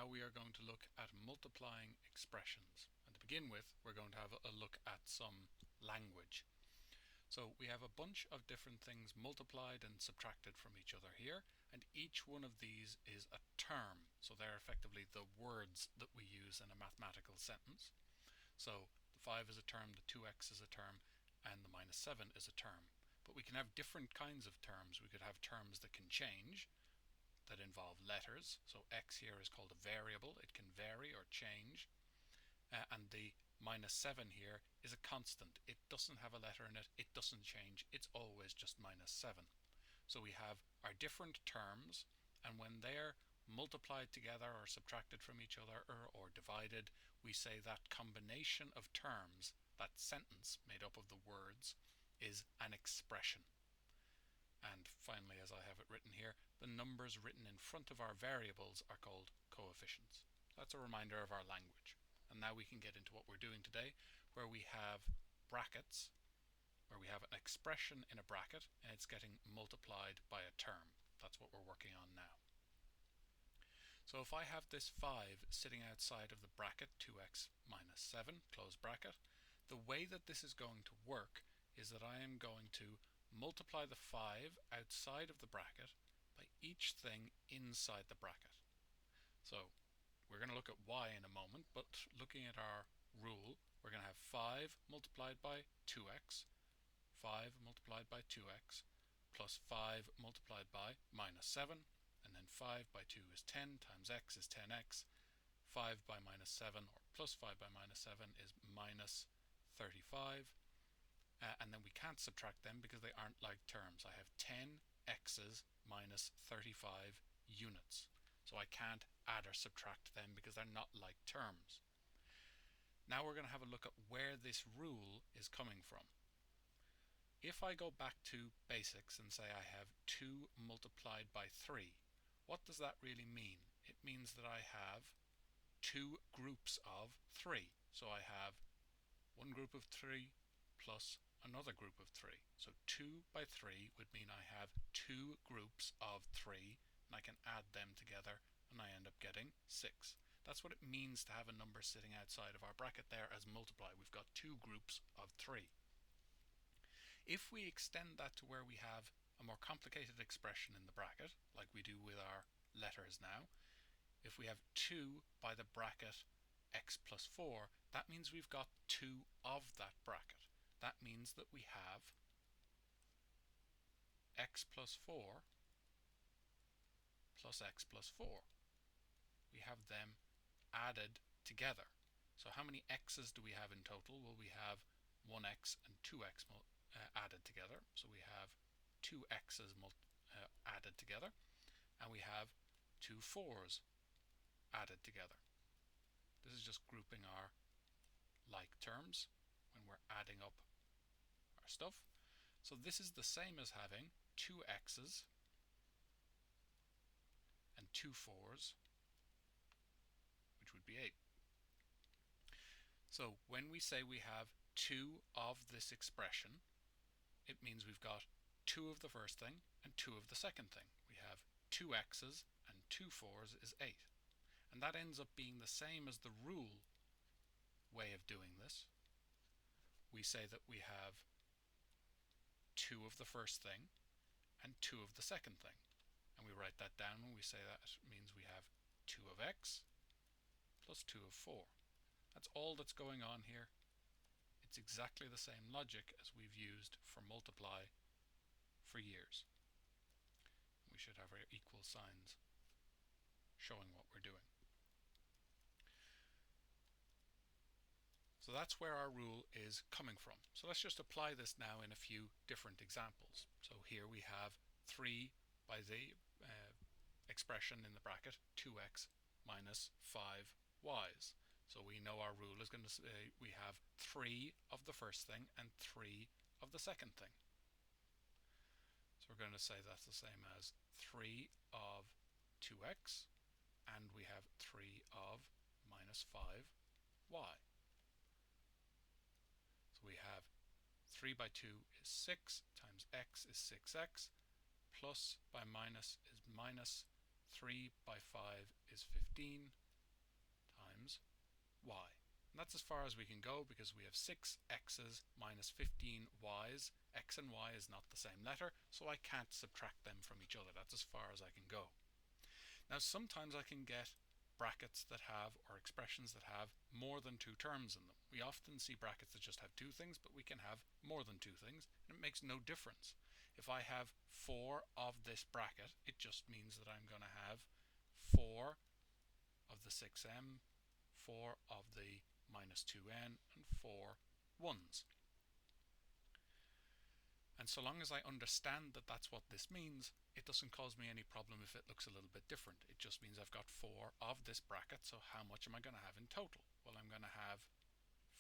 now we are going to look at multiplying expressions. And to begin with, we're going to have a look at some language. So we have a bunch of different things multiplied and subtracted from each other here, and each one of these is a term. So they're effectively the words that we use in a mathematical sentence. So the 5 is a term, the 2x is a term, and the minus 7 is a term. But we can have different kinds of terms. We could have terms that can change, that involve letters. So x here is called a variable. It can vary or change. And the minus 7 here is a constant. It doesn't have a letter in it. It doesn't change. It's always just minus 7. So we have our different terms, and when they're multiplied together or subtracted from each other or divided, we say that combination of terms, that sentence made up of the words, is an expression. And finally, as I have it written here, the numbers written in front of our variables are called coefficients. That's a reminder of our language. And now we can get into what we're doing today, where we have brackets, where we have an expression in a bracket and it's getting multiplied by a term. That's what we're working on now. So if I have this 5 sitting outside of the bracket 2x minus 7, close bracket, the way that this is going to work is that I am going to multiply the 5 outside of the bracket by each thing inside the bracket. So we're going to look at y in a moment, but looking at our rule, we're going to have 5 multiplied by 2x, 5 multiplied by 2x, plus 5 multiplied by minus 7, and then 5 by 2 is 10 times x is 10x, 5 by minus 7 or plus 5 by minus 7 is minus 35, and then we can't subtract them because they aren't like terms. I have 10 x's minus 35 units, so I can't add or subtract them because they're not like terms. Now we're going to have a look at where this rule is coming from. If I go back to basics and say I have 2 multiplied by 3, what does that really mean? It means that I have 2 groups of 3. So I have one group of 3 plus another group of 3. So 2 by 3 would mean I have 2 groups of 3, and I can add them together and I end up getting 6. That's what it means to have a number sitting outside of our bracket there as multiply. We've got 2 groups of 3. If we extend that to where we have a more complicated expression in the bracket, like we do with our letters now, if we have 2 by the bracket x plus 4, that means we've got 2 of that bracket. That means that we have x plus 4 plus x plus 4. We have them added together. So how many x's do we have in total? Well, we have 1x and 2x added together. So we have 2 x's added together, and we have 2 4's added together. This is just grouping our like terms when we're adding up our stuff. So this is the same as having 2 x's and 2 4's, which would be 8. So when we say we have 2 of this expression, it means we've got 2 of the first thing and 2 of the second thing. We have 2 x's and 2 4's is 8. And that ends up being the same as the rule way of doing this. We say that we have 2 of the first thing and 2 of the second thing. And we write that down when we say that means we have 2 of x plus 2 of 4. That's all that's going on here. It's exactly the same logic as we've used for multiply for years. We should have our equal signs showing what we're doing. So that's where our rule is coming from. So let's just apply this now in a few different examples. So here we have 3 by the expression in the bracket 2x minus 5y's. So we know our rule is going to say we have 3 of the first thing and 3 of the second thing. So we're going to say that's the same as 3 of 2x, and we have 3 of minus 5y. So we have 3 by 2 is 6 times x is 6x, plus by minus is minus, 3 by 5 is 15, times y. And that's as far as we can go because we have 6 x's minus 15 y's. X and y is not the same letter, so I can't subtract them from each other. That's as far as I can go. Now sometimes I can get brackets that have, or expressions that have, more than 2 terms in them. We often see brackets that just have 2 things, but we can have more than 2 things, and it makes no difference. If I have 4 of this bracket, it just means that I'm going to have 4 of the 6m, 4 of the minus 2n, and 4 ones. And so long as I understand that that's what this means, it doesn't cause me any problem if it looks a little bit different. It just means I've got 4 of this bracket, so how much am I going to have in total? Well, I'm going to have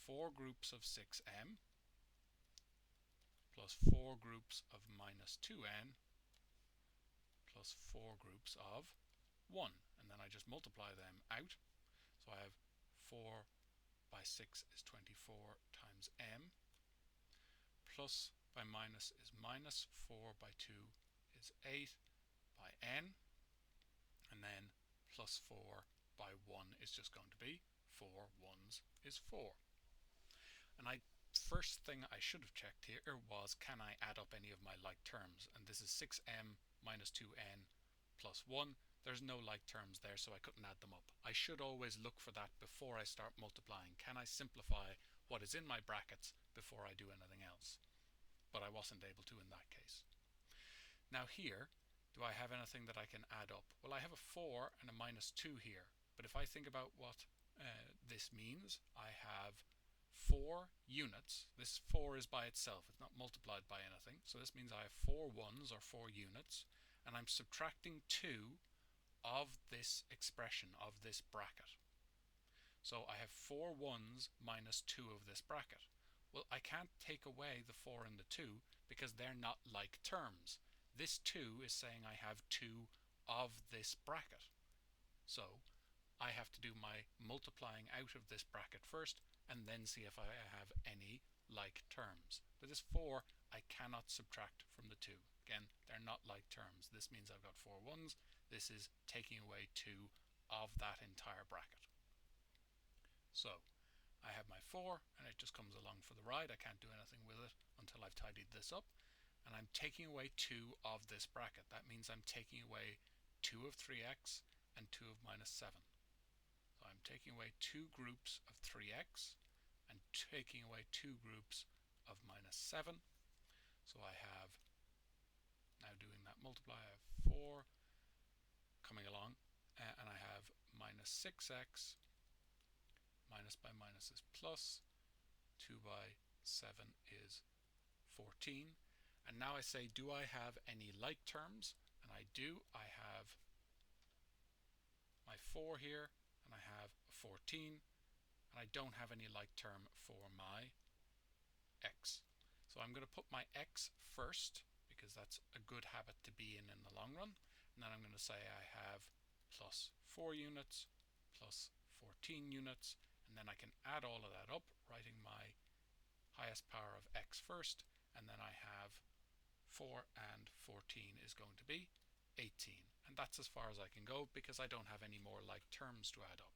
4 groups of 6m plus 4 groups of minus 2n plus 4 groups of 1. And then I just multiply them out. So I have 4 by 6 is 24 times m, plus by minus is minus, 4 by 2 is 8 by n, and then plus 4 by 1 is just going to be 4 ones is 4. And first thing I should have checked here was, can I add up any of my like terms? And this is 6m minus 2n plus 1. There's no like terms there, so I couldn't add them up. I should always look for that before I start multiplying. Can I simplify what is in my brackets before I do anything else? But I wasn't able to in that case. Now here, do I have anything that I can add up? Well, I have a 4 and a minus 2 here. But if I think about what this means, I have 4 units. This 4 is by itself. It's not multiplied by anything. So this means I have 4 ones, or 4 units. And I'm subtracting 2 of this expression, of this bracket. So I have 4 ones minus 2 of this bracket. Well, I can't take away the 4 and the 2 because they're not like terms. This 2 is saying I have 2 of this bracket. So I have to do my multiplying out of this bracket first and then see if I have any like terms. But this 4 I cannot subtract from the 2. Again, they're not like terms. This means I've got 4 ones. This is taking away 2 of that entire bracket. So I have my 4 and it just comes along for the ride. I can't do anything with it until I've tidied this up. And I'm taking away 2 of this bracket. That means I'm taking away 2 of 3x and 2 of minus 7. So I'm taking away 2 groups of 3x and taking away 2 groups of minus 7. So I have, now doing that multiply, I have 4 coming along, and I have minus 6x, minus by minus is plus, 2 by 7 is 14. And now I say, do I have any like terms? And I do. I have my 4 here, and I have a 14, and I don't have any like term for my x. So I'm going to put my x first, because that's a good habit to be in the long run. And then I'm going to say I have plus 4 units, plus 14 units, and then I can add all of that up, writing my highest power of x first, and then I have 4 and 14 is going to be 18. And that's as far as I can go because I don't have any more like terms to add up.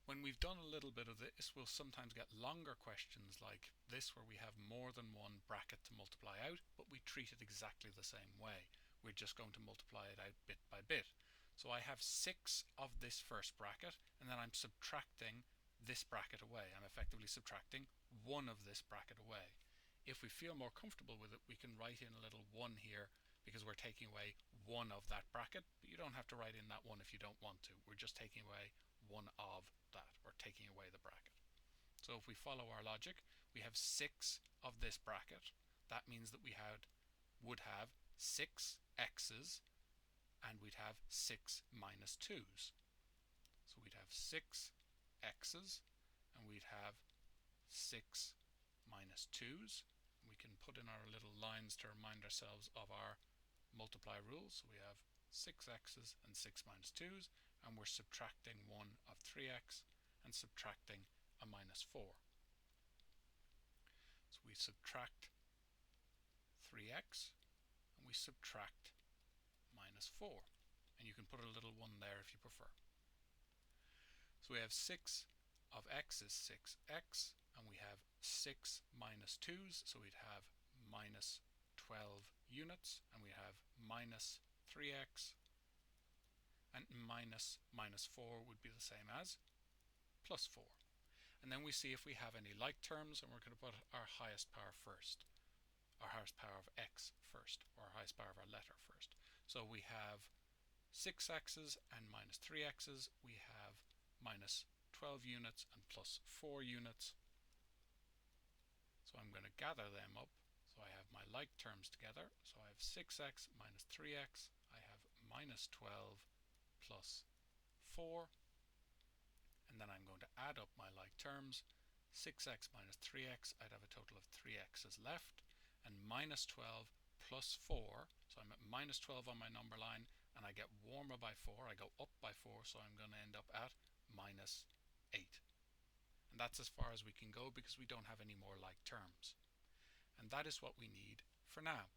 When we've done a little bit of this, we'll sometimes get longer questions like this where we have more than one bracket to multiply out, but we treat it exactly the same way. We're just going to multiply it out bit by bit. So I have 6 of this first bracket, and then I'm subtracting this bracket away. I'm effectively subtracting 1 of this bracket away. If we feel more comfortable with it, we can write in a little 1 here because we're taking away 1 of that bracket, but you don't have to write in that 1 if you don't want to. We're just taking away 1 of that, or taking away the bracket. So if we follow our logic, we have 6 of this bracket. That means that we would have 6 x's, and we'd have 6 minus 2's. So we'd have 6 x's, and we'd have 6 minus 2's. We can put in our little lines to remind ourselves of our multiply rules. So we have 6 x's and 6 minus 2's, and we're subtracting 1 of 3x and subtracting a minus 4. So we subtract 3x and we subtract minus 4. And you can put a little 1 there if you prefer. So we have 6 of x is 6x, and we have 6 minus 2's, so we'd have minus 12 units, and we have minus 3x, and minus 4 would be the same as plus 4. And then we see if we have any like terms, and we're going to put our highest power first, our highest power of x first, or our highest power of our letter first. So we have 6x's and minus 3x's, we have minus 12 units and plus 4 units. So I'm going to gather them up. So I have my like terms together. So I have 6x minus 3x, I have minus 12 plus 4, and then I'm going to add up my like terms. 6x minus 3x, I'd have a total of 3x's left, and minus 12 plus 4, so I'm at minus 12 on my number line, and I get warmer by 4, I go up by 4, so I'm going to end up at minus 8. And that's as far as we can go because we don't have any more like terms. And that is what we need for now.